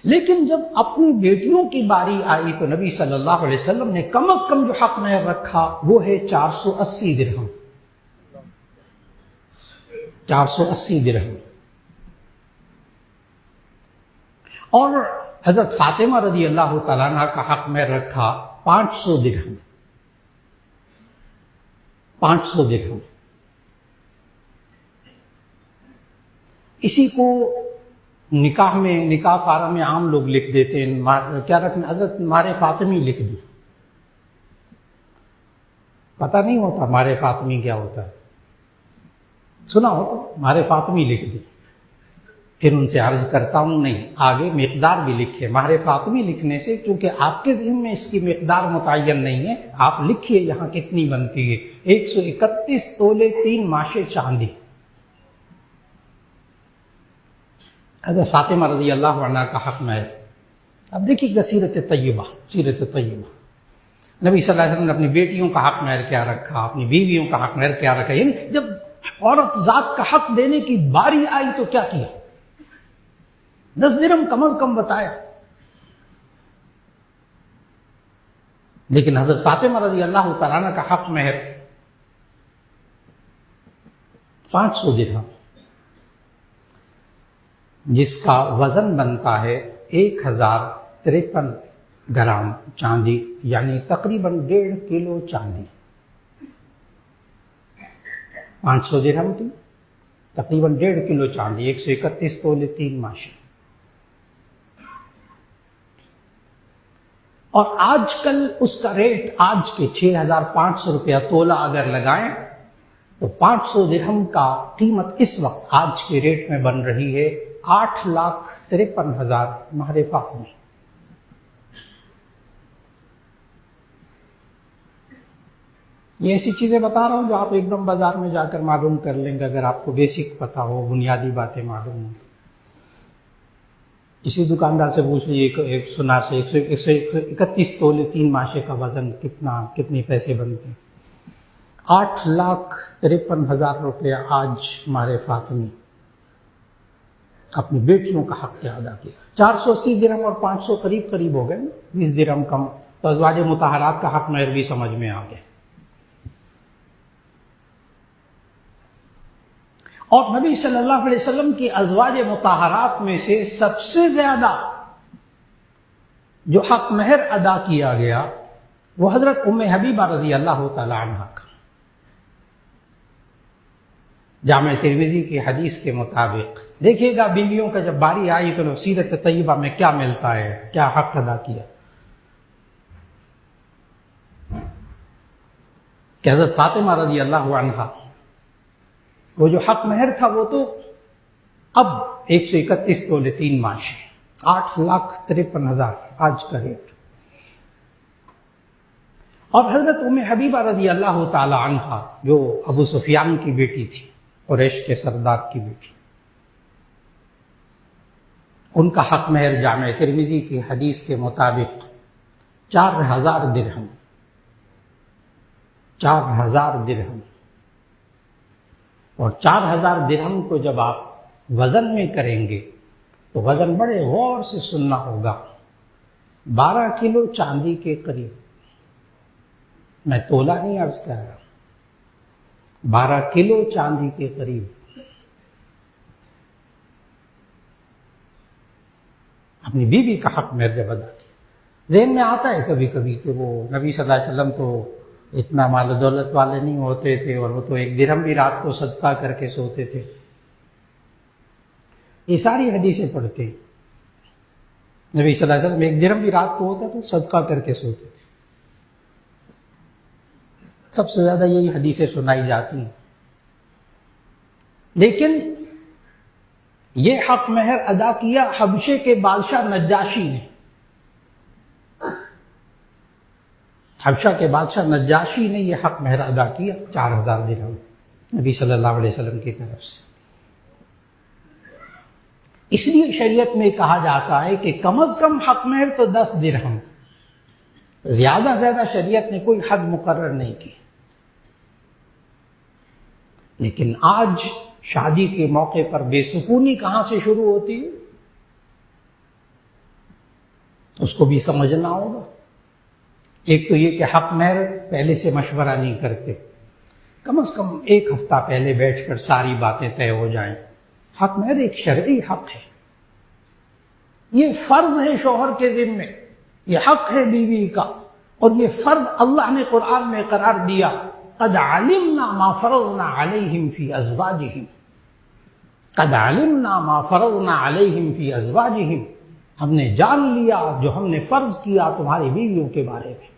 لیکن جب اپنی بیٹیوں کی باری آئی تو نبی صلی اللہ علیہ وسلم نے کم از کم جو حق مہر رکھا وہ ہے 480 درہم. 480 درہم. اور حضرت فاطمہ رضی اللہ تعالیٰ عنہ کا حق مہر رکھا 500 درہم. 500 درہم. اسی کو نکاح میں، نکاح فارم میں عام لوگ لکھ دیتے ہیں کیا رکھنا؟ حضرت مہر فاطمی لکھ دی. پتہ نہیں ہوتا مہر فاطمی کیا ہوتا ہے. سنا ہو تو مہر فاطمی لکھ دی. پھر ان سے عرض کرتا ہوں نہیں، آگے مقدار بھی لکھے. مہر فاطمی لکھنے سے چونکہ آپ کے ذہن میں اس کی مقدار متعین نہیں ہے، آپ لکھیے یہاں کتنی بنتی ہے. 131 تولے 3 ماشے چاندی. حضرت فاطمہ رضی اللہ عنہ کا حق مہر. اب دیکھیے گا سیرت طیبہ. نبی صلی اللہ علیہ وسلم نے اپنی بیٹیوں کا حق مہر کیا رکھا، اپنی بیویوں کا حق مہر کیا رکھا. یعنی جب عورت ذات کا حق دینے کی باری آئی تو کیا کیا؟ 10 درہم کم از کم بتایا. لیکن حضرت فاطمہ رضی اللہ تعالیٰ عنہ کا حق مہر 500 درہم، جس کا وزن بنتا ہے 1053 گرام چاندی، یعنی تقریباً 1.5 کلو چاندی. 500 درہم کی تقریباً 1.5 کلو چاندی، 131 تولے 3 ماشے. اور آج کل اس کا ریٹ آج کے 6500 روپیہ تولہ اگر لگائیں تو 500 درہم کا قیمت اس وقت آج کے ریٹ میں بن رہی ہے 8,53,000 مہر فاطمی. یہ ایسی چیزیں بتا رہا ہوں جو آپ ایک دم بازار میں جا کر معلوم کر لیں گے اگر آپ کو بیسک پتہ ہو، بنیادی باتیں معلوم ہوں. کسی دکاندار سے پوچھ لیجیے ایک سنار سے 131 تولے 3 ماشے کا وزن کتنے پیسے بنتے ہیں. 8,53,000 روپیہ آج مہر فاطمی اپنی بیٹیوں کا حق کیا ادا کیا. 480 درہم اور 500 قریب ہو گئے، 20 درہم کم. تو ازواج مطہرات کا حق مہر بھی سمجھ میں آ گئے. اور نبی صلی اللہ علیہ وسلم کی ازواج مطہرات میں سے سب سے زیادہ جو حق مہر ادا کیا گیا وہ حضرت ام حبیبہ رضی اللہ تعالی عنہا کا جامع ترمذی کی حدیث کے مطابق دیکھیے گا بیویوں کا جب باری آئی تو سیرت طیبہ میں کیا ملتا ہے، کیا حق ادا کیا کہ حضرت فاطمہ رضی اللہ عنہا وہ جو حق مہر تھا وہ تو اب 131 تولے 3 ماشے 8,53,000 آج کا ریٹ، اور حضرت ام حبیبہ رضی اللہ تعالی عنہا جو ابو سفیان کی بیٹی تھی، قریش کے سردار کی بیٹی، ان کا حق مہر جامع ترمذی کی حدیث کے مطابق 4,000 درہم 4,000 درہم، اور 4,000 درہم کو جب آپ وزن میں کریں گے تو وزن بڑے غور سے سننا ہوگا، 12 کلو چاندی کے قریب، میں تولہ نہیں عرض کر رہا، 12 کلو چاندی کے قریب۔ اپنی بیوی کا حق مہر جب ادا کیا، ذہن میں آتا ہے کبھی کبھی کہ وہ نبی صلی اللہ علیہ وسلم تو اتنا مال و دولت والے نہیں ہوتے تھے، اور وہ تو 1 درہم بھی رات کو صدقہ کر کے سوتے تھے۔ یہ ساری حدیثیں پڑھتے ہیں، نبی صلی اللہ علیہ وسلم 1 درہم بھی رات کو ہوتا تو صدقہ کر کے سوتے تھے، سب سے زیادہ یہی حدیثیں سنائی جاتی ہیں۔ لیکن یہ حق مہر ادا کیا حبشے کے بادشاہ نجاشی نے، حبشہ کے بادشاہ نجاشی نے یہ حق مہر ادا کیا 4,000 درہم نبی صلی اللہ علیہ وسلم کی طرف سے۔ اس لیے شریعت میں کہا جاتا ہے کہ کم از کم حق مہر تو 10 درہم، زیادہ زیادہ شریعت نے کوئی حد مقرر نہیں کی۔ لیکن آج شادی کے موقع پر بے سکونی کہاں سے شروع ہوتی ہے، اس کو بھی سمجھنا ہوگا۔ ایک تو یہ کہ حق مہر پہلے سے مشورہ نہیں کرتے، کم از کم 1 ہفتہ پہلے بیٹھ کر ساری باتیں طے ہو جائیں۔ حق مہر ایک شرعی حق ہے، یہ فرض ہے شوہر کے ذمے، یہ حق ہے بیوی کا، اور یہ فرض اللہ نے قرآن میں قرار دیا، قد علمنا ما فرضنا علیہم فی ازواجہم، قد علمنا ما فرضنا علیہم فی ازواجہم، ہم نے جان لیا جو ہم نے فرض کیا تمہاری بیویوں کے بارے میں۔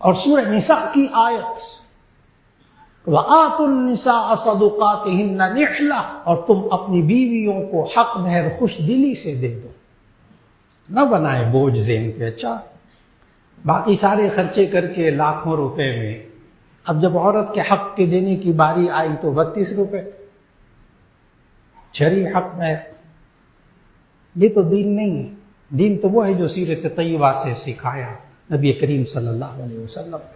اور سورہ نساء کی آیت وَآتُوا النِّسَاءَ صَدُقَاتِهِنَّ نِحْلَةً، اور تم اپنی بیویوں کو حق مہر خوش دلی سے دے دو، نہ بنائے بوجھ ذہن پہ۔ اچھا باقی سارے خرچے کر کے لاکھوں روپے میں، اب جب عورت کے حق کے دینے کی باری آئی تو 32 روپے شرعی حق مہر۔ یہ تو دین نہیں ہے، دین تو وہ ہے جو سیرت طیبہ سے سکھایا نبی کریم صلی اللہ علیہ وسلم۔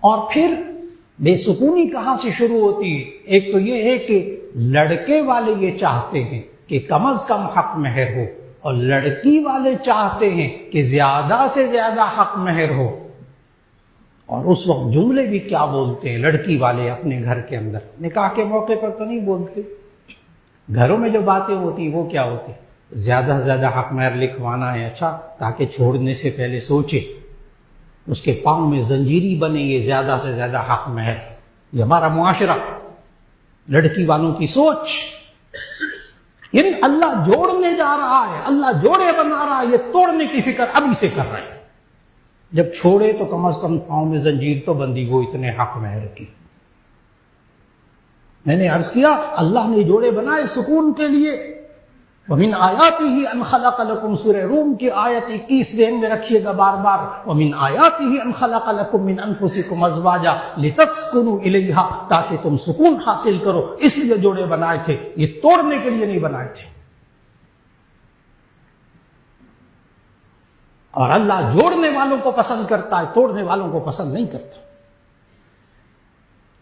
اور پھر بے سکونی کہاں سے شروع ہوتی ہے؟ ایک تو یہ ہے کہ لڑکے والے یہ چاہتے ہیں کہ کم از کم حق مہر ہو، اور لڑکی والے چاہتے ہیں کہ زیادہ سے زیادہ حق مہر ہو۔ اور اس وقت جملے بھی کیا بولتے ہیں لڑکی والے اپنے گھر کے اندر، نکاح کے موقع پر تو نہیں بولتے، گھروں میں جو باتیں ہوتی وہ کیا ہوتی؟ زیادہ سے زیادہ حق مہر لکھوانا ہے، اچھا تاکہ چھوڑنے سے پہلے سوچے، اس کے پاؤں میں زنجیری بنے یہ زیادہ سے زیادہ حق مہر۔ یہ ہمارا معاشرہ، لڑکی والوں کی سوچ، یعنی اللہ جوڑنے جا رہا ہے، اللہ جوڑے بنا رہا ہے، یہ توڑنے کی فکر ابھی سے کر رہے ہیں۔ جب چھوڑے تو کم از کم پاؤں میں زنجیر تو بندی وہ اتنے حق مہر کی۔ میں نے عرض کیا اللہ نے جوڑے بنائے سکون کے لیے۔ وَمِنْ آيَاتِهِ أَنْ خَلَقَ لَكُمْ، سورہ روم کی آیت 21 ذہن میں رکھیے گا بار بار، وَمِنْ آيَاتِهِ أَنْ خَلَقَ لَكُمْ مِنْ أَنفُسِكُمْ أَزْوَاجًا لِتَسْكُنُوا إِلَيْهَا، تاکہ تم سکون حاصل کرو، اس لیے جوڑے بنائے تھے، یہ توڑنے کے لیے نہیں بنائے تھے۔ اور اللہ جوڑنے والوں کو پسند کرتا ہے، توڑنے والوں کو پسند نہیں کرتا۔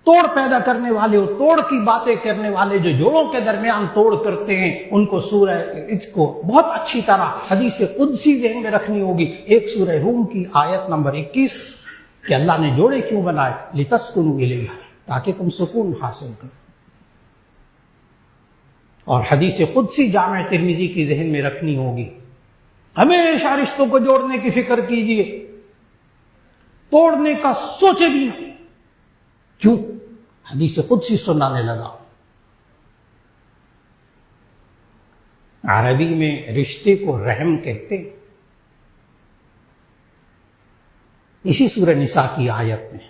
توڑ پیدا کرنے والے اور توڑ کی باتیں کرنے والے جو جوڑوں کے درمیان توڑ کرتے ہیں، ان کو سورہ اس کو بہت اچھی طرح حدیث قدسی ذہن میں رکھنی ہوگی۔ ایک سورہ روم کی آیت نمبر 21 کہ اللہ نے جوڑے کیوں بنائے؟ لِتَسْكُنُوا إِلَيْهَا، تاکہ تم سکون حاصل کرو۔ اور حدیث قدسی جامع ترمذی کی ذہن میں رکھنی ہوگی. ہمیشہ رشتوں کو جوڑنے کی فکر کیجئے، توڑنے کا سوچے بھی نہیں. کیوں؟ حدیث قدسی سنانے لگا. عربی میں رشتے کو رحم کہتے ہیں. اسی سورہ نساء کی آیت میں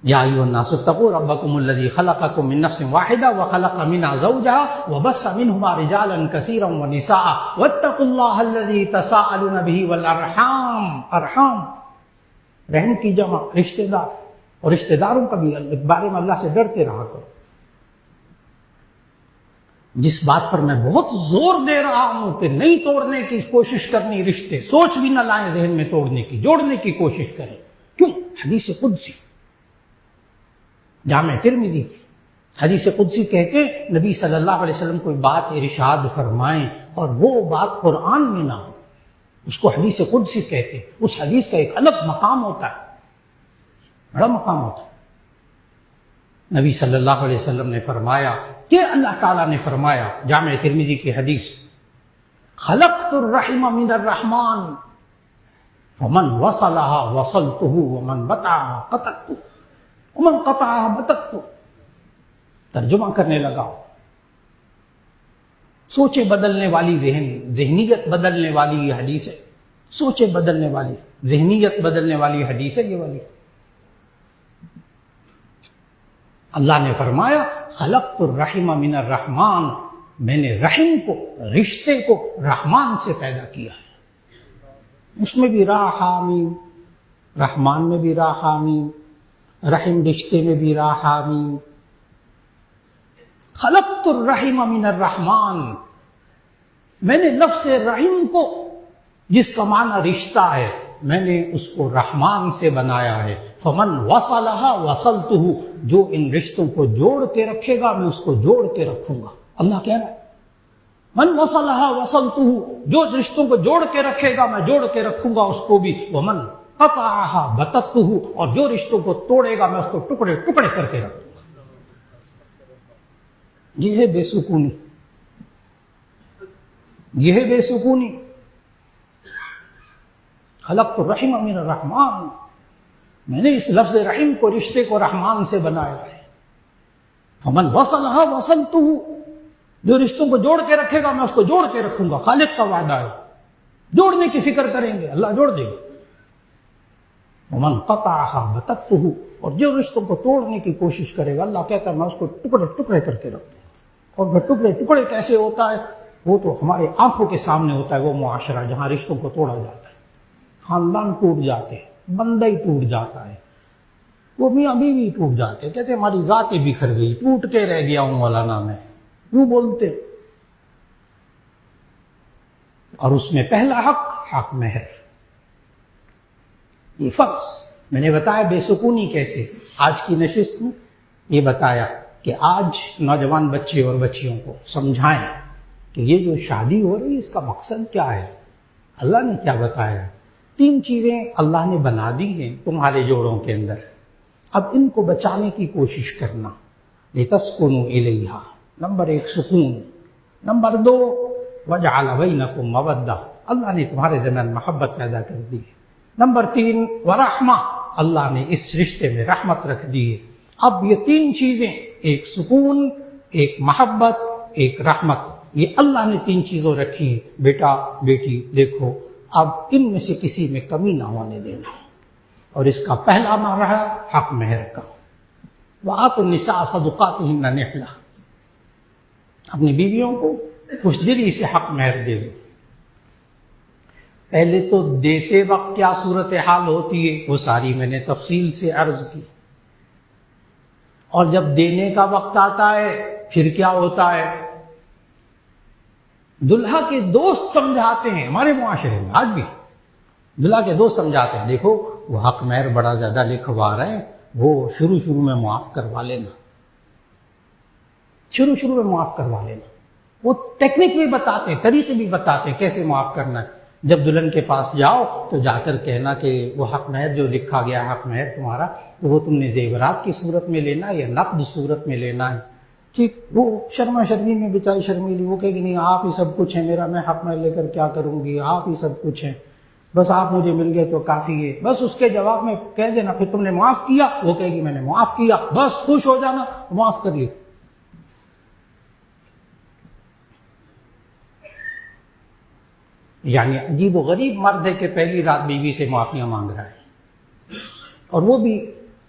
یا ایھا الناس اتقوا ربکم الذی خلقکم من نفس واحدہ وخلق منها زوجها وبث منہما رجالا کثیرا ونساء واتقوا اللہ الذی تساءلون به والارحام. ارحام رحم کی جمع رشتہ دار، اور رشتہ داروں کا بھی بارے میں اللہ سے ڈرتے رہا کرو. جس بات پر میں بہت زور دے رہا ہوں کہ نہیں توڑنے کی کوشش کرنی، رشتے سوچ بھی نہ لائیں ذہن میں توڑنے کی، جوڑنے کی کوشش کریں. کیوں؟ حدیث قدسی جامع ترمذی کی حدیث قدسی کہتے نبی صلی اللہ علیہ وسلم کوئی بات ارشاد فرمائیں اور وہ بات قرآن میں نہ ہو، اس کو حدیث قدسی کہتے. اس حدیث کا ایک الگ مقام ہوتا ہے، بڑا مقام ہوتا ہے. نبی صلی اللہ علیہ وسلم نے فرمایا کہ اللہ تعالیٰ نے فرمایا، جامع ترمذی کی حدیث، خلقت الرحم من الرحمن فمن وصلها وصلته ومن قطعها قطعته ومن قطعها بتقته. ترجمہ کرنے لگا. سوچے بدلنے والی ذہنیت بدلنے والی یہ حدیث ہے. سوچے بدلنے والی، ذہنیت بدلنے والی حدیث ہے یہ والی. اللہ نے فرمایا خلقت الرحم من الرحمن، میں نے رحم کو، رشتے کو رحمان سے پیدا کیا ہے. اس میں بھی را حامیم، رحمان میں بھی را حامیم، رحم رشتے میں بھی را حامیم. خلقت الرحم من الرحمن، میں نے لفظ رحم کو، جس کا معنی رشتہ ہے، میں نے اس کو رحمان سے بنایا ہے. فمن وصلها وصلته، جو ان رشتوں کو جوڑ کے رکھے گا میں اس کو جوڑ کے رکھوں گا. اللہ کہہ رہا ہے من وصلها وصلته، جو رشتوں کو جوڑ کے رکھے گا میں جوڑ کے رکھوں گا اس کو بھی. ومن قطعها بتقته، اور جو رشتوں کو توڑے گا میں اس کو ٹکڑے ٹکڑے کر کے رکھوں گا. یہ ہے بے سکونی، یہ ہے بے سکونی. خلقت الرحم من الرحمن، میں نے اس لفظ رحم کو، رشتے کو رحمان سے بنایا ہے. فمن وصلها وصلته، جو رشتوں کو جوڑ کے رکھے گا میں اس کو جوڑ کے رکھوں گا. خالق کا وعدہ ہے، جوڑنے کی فکر کریں گے اللہ جوڑ دے گا. ومن قطعها بتقته، اور جو رشتوں کو توڑنے کی کوشش کرے گا اللہ کہتا ہے میں اس کو ٹکڑے ٹکڑے کر کے رکھ دوں. اور وہ ٹکڑے ٹکڑے کیسے ہوتا ہے؟ وہ تو ہمارے آنکھوں کے سامنے ہوتا ہے. وہ معاشرہ جہاں رشتوں کو توڑا جاتا ہے، خاندان ٹوٹ جاتے ہیں، بندہ ہی ٹوٹ جاتا ہے، وہ میاں بیوی ٹوٹ جاتے ہیں. کہتے ہیں ہماری ذاتیں بکھر گئی، ٹوٹ کے رہ گیا ہوں مولانا میں، کیوں بولتے؟ اور اس میں پہلا حق مہر. یہ فرض میں نے بتایا بے سکونی کیسے. آج کی نشست میں یہ بتایا کہ آج نوجوان بچے اور بچیوں کو سمجھائیں کہ یہ جو شادی ہو رہی ہے اس کا مقصد کیا ہے. اللہ نے کیا بتایا؟ 3 چیزیں اللہ نے بنا دی ہیں تمہارے جوڑوں کے اندر، اب ان کو بچانے کی کوشش کرنا. لتسکنوا الیہا، نمبر 1 سکون، نمبر 2 وجعل بینکم مودہ، اللہ نے تمہارے درمیان محبت پیدا کر دی ہے. نمبر 3 ورحمہ، اللہ نے اس رشتے میں رحمت رکھ دی ہے. اب یہ 3 چیزیں، ایک سکون، ایک محبت، ایک رحمت، یہ اللہ نے 3 چیزوں رکھی. بیٹا بیٹی دیکھو، اب ان میں سے کسی میں کمی نہ ہونے دینا. اور اس کا پہلا مرحلہ حق مہر کا. وآتوا النساء صدقاتهن نحلہ، اپنی بیویوں کو خوش دلی سے حق مہر دے دو. پہلے تو دیتے وقت کیا صورتحال ہوتی ہے وہ ساری میں نے تفصیل سے عرض کی، اور جب دینے کا وقت آتا ہے پھر کیا ہوتا ہے؟ دلہا کے دوست سمجھاتے ہیں. ہمارے معاشرے میں آج بھی دلہا کے دوست سمجھاتے ہیں دیکھو وہ حق مہر بڑا زیادہ لکھوا رہے ہیں، وہ شروع میں معاف کروا لینا، شروع میں معاف کروا لینا. وہ ٹیکنک بھی بتاتے، طریقے بھی بتاتے کیسے معاف کرنا ہے. جب دلہن کے پاس جاؤ تو جا کر کہنا کہ وہ حق مہر جو لکھا گیا حق مہر تمہارا، تو وہ تم نے زیورات کی صورت میں لینا ہے یا نقد صورت میں لینا ہے. ٹھیک، وہ شرما شرمی میں بیچاری شرمیلی، وہ کہے گی نہیں آپ ہی سب کچھ ہیں میرا، میں حق میں لے کر کیا کروں گی، آپ ہی سب کچھ ہیں، بس آپ مجھے مل گئے تو کافی ہے۔ بس اس کے جواب میں کہہ دینا پھر تم نے معاف کیا، وہ کہے گی میں نے معاف کیا، بس خوش ہو جانا، معاف کر لی۔ یعنی عجیب و غریب مرد ہے کہ پہلی رات بیوی سے معافیاں مانگ رہا ہے، اور وہ بھی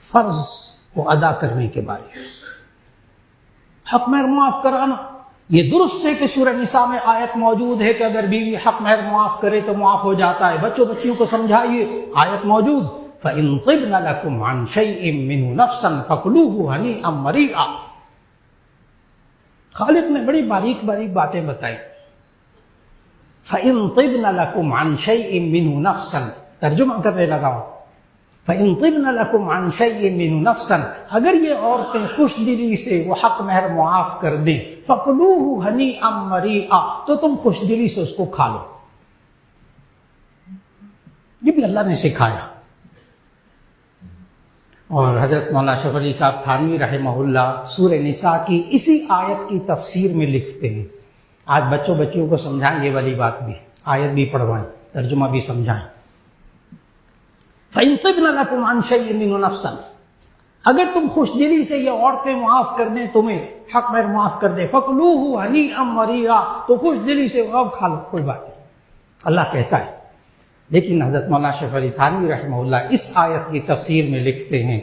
فرض کو ادا کرنے کے بارے میں۔ حق مہر معاف کرانا، یہ درست ہے کہ سورہ نساء میں آیت موجود ہے کہ اگر بیوی حق مہر معاف کرے تو معاف ہو جاتا ہے۔ بچوں بچیوں کو سمجھائیے، آیت موجود فَإِن طِبْنَ لَكُمْ عَنْ شَيْءٍ مِّنْهُ نَفْسًا فَكُلُوهُ هَنِيئًا مَرِيئًا۔ خالق نے بڑی باریک باریک باتیں بتائی۔ فَإِن طِبْنَ لَكُمْ عَنْ شَيْءٍ مِّنْهُ نَفْسًا، ترجمہ کرنے لگا ہوں، فَإِن طِبْنَ لَكُمْ عَنْ شَيْءٍ مِّنْهُ نَفْسًا، اگر یہ عورتیں خوش دلی سے وہ حق مہر معاف کر دیں، فَكُلُوهُ هَنِيئًا مَرِيئًا، تو تم خوش دلی سے اس کو کھا لو۔ یہ بھی اللہ نے سکھایا۔ اور حضرت مولانا اشرف علی صاحب تھانوی رحمہ اللہ سورہ نساء کی اسی آیت کی تفسیر میں لکھتے ہیں، آج بچوں بچیوں کو سمجھائیں یہ والی بات بھی، آیت بھی پڑھوائیں، ترجمہ بھی سمجھائیں۔ فَإِن طِبْنَ لَكُمْ عَنْ شَيْءٍ مِّنْهُ نَفْسًا، اگر تم خوش دلی سے یہ عورتیں معاف کر دیں، تمہیں حق مہر معاف کر دیں، فَكُلُوهُ هَنِيئًا مَرِيئًا، تو خوش دلی سے وہ کھا لو، کوئی بات نہیں، اللہ کہتا ہے۔ لیکن حضرت مولانا اشرف علی تھانوی رحمہ اللہ اس آیت کی تفسیر میں لکھتے ہیں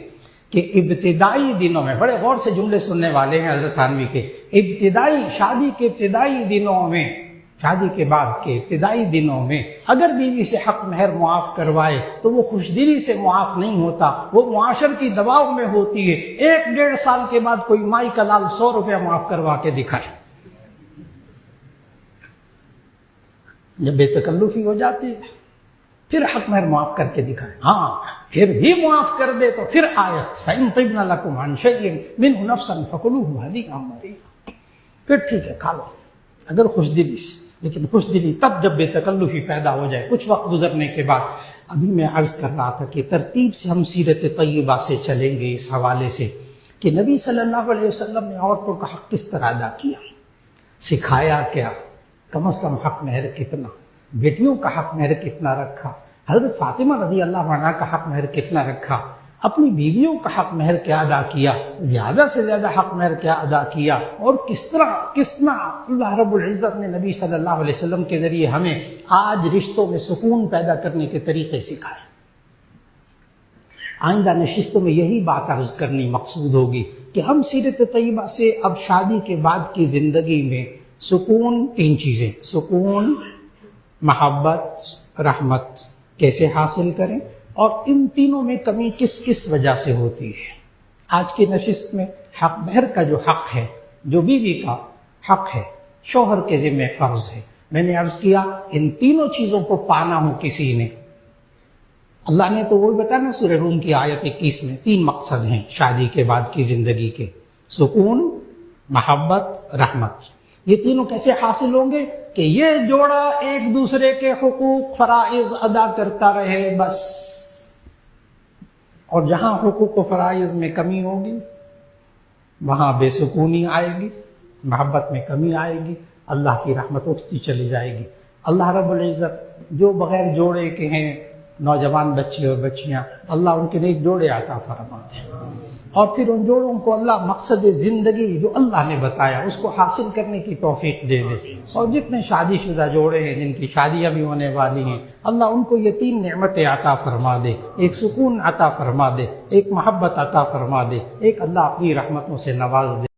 کہ ابتدائی دنوں میں، بڑے غور سے جملے سننے والے ہیں حضرت تھانوی کے، شادی کے ابتدائی دنوں میں، شادی کے بعد کے ابتدائی دنوں میں اگر بیوی سے حق مہر معاف کروائے تو وہ خوش دلی سے معاف نہیں ہوتا، وہ معاشرتی دباؤ میں ہوتی ہے۔ 1-1.5 سال کے بعد کوئی مائی کا لال 100 روپیہ معاف کروا کے دکھائے، جب بے تکلفی ہو جاتی ہے پھر حق مہر معاف کر کے دکھائے، ہاں پھر بھی معاف کر دے تو پھر آیت فَإِن طِبْنَ لَكُمْ عَنْ شَيْءٍ مِّنْهُ نَفْسًا فَكُلُوهُ هَنِيئًا مَرِيئًا، پھر ٹھیک ہے کھا لو اگر خوش دلی سے، لیکن خوش دلی تب جب بے تکلفی پیدا ہو جائے، کچھ وقت گزرنے کے بعد۔ ابھی میں عرض کر رہا تھا کہ ترتیب سے ہم سیرت طیبہ سے چلیں گے اس حوالے سے کہ نبی صلی اللہ علیہ وسلم نے عورتوں کا حق کس طرح ادا کیا، سکھایا کیا، کم از کم حق مہر کتنا، بیٹیوں کا حق مہر کتنا رکھا، حضرت فاطمہ رضی اللہ عنہا کا حق مہر کتنا رکھا، اپنی بیویوں کا حق مہر کیا ادا کیا، زیادہ سے زیادہ حق مہر کیا ادا کیا، اور کس طرح اللہ رب العزت نے نبی صلی اللہ علیہ وسلم کے ذریعے ہمیں آج رشتوں میں سکون پیدا کرنے کے طریقے سکھائے۔ آئندہ نشستوں میں یہی بات عرض کرنی مقصود ہوگی کہ ہم سیرت طیبہ سے اب شادی کے بعد کی زندگی میں سکون، 3 چیزیں، سکون، محبت، رحمت کیسے حاصل کریں، اور ان تینوں میں کمی کس کس وجہ سے ہوتی ہے۔ آج کی نشست میں حق مہر کا جو حق ہے، جو بیوی کا حق ہے، شوہر کے ذمہ فرض ہے۔ میں نے عرض کیا ان تینوں چیزوں کو پانا ہو کسی نے، اللہ نے تو وہی بتایا نا سورہ روم کی آیت 21 میں 3 مقصد ہیں شادی کے بعد کی زندگی کے، سکون، محبت، رحمت۔ یہ تینوں کیسے حاصل ہوں گے کہ یہ جوڑا ایک دوسرے کے حقوق فرائض ادا کرتا رہے بس، اور جہاں حقوق و فرائض میں کمی ہوگی وہاں بے سکونی آئے گی، محبت میں کمی آئے گی، اللہ کی رحمت اٹھتی چلی جائے گی۔ اللہ رب العزت جو بغیر جوڑے کے ہیں نوجوان بچے اور بچیاں، اللہ ان کے نیک جوڑے عطا فرماتے ہیں، اور پھر ان جوڑوں کو اللہ مقصد زندگی جو اللہ نے بتایا اس کو حاصل کرنے کی توفیق دے دے۔ اور جتنے شادی شدہ جوڑے ہیں جن کی شادیاں بھی ہونے والی ہیں، اللہ ان کو یہ 3 نعمتیں عطا فرما دے، ایک سکون عطا فرما دے، ایک محبت عطا فرما دے، ایک اللہ اپنی رحمتوں سے نواز دے۔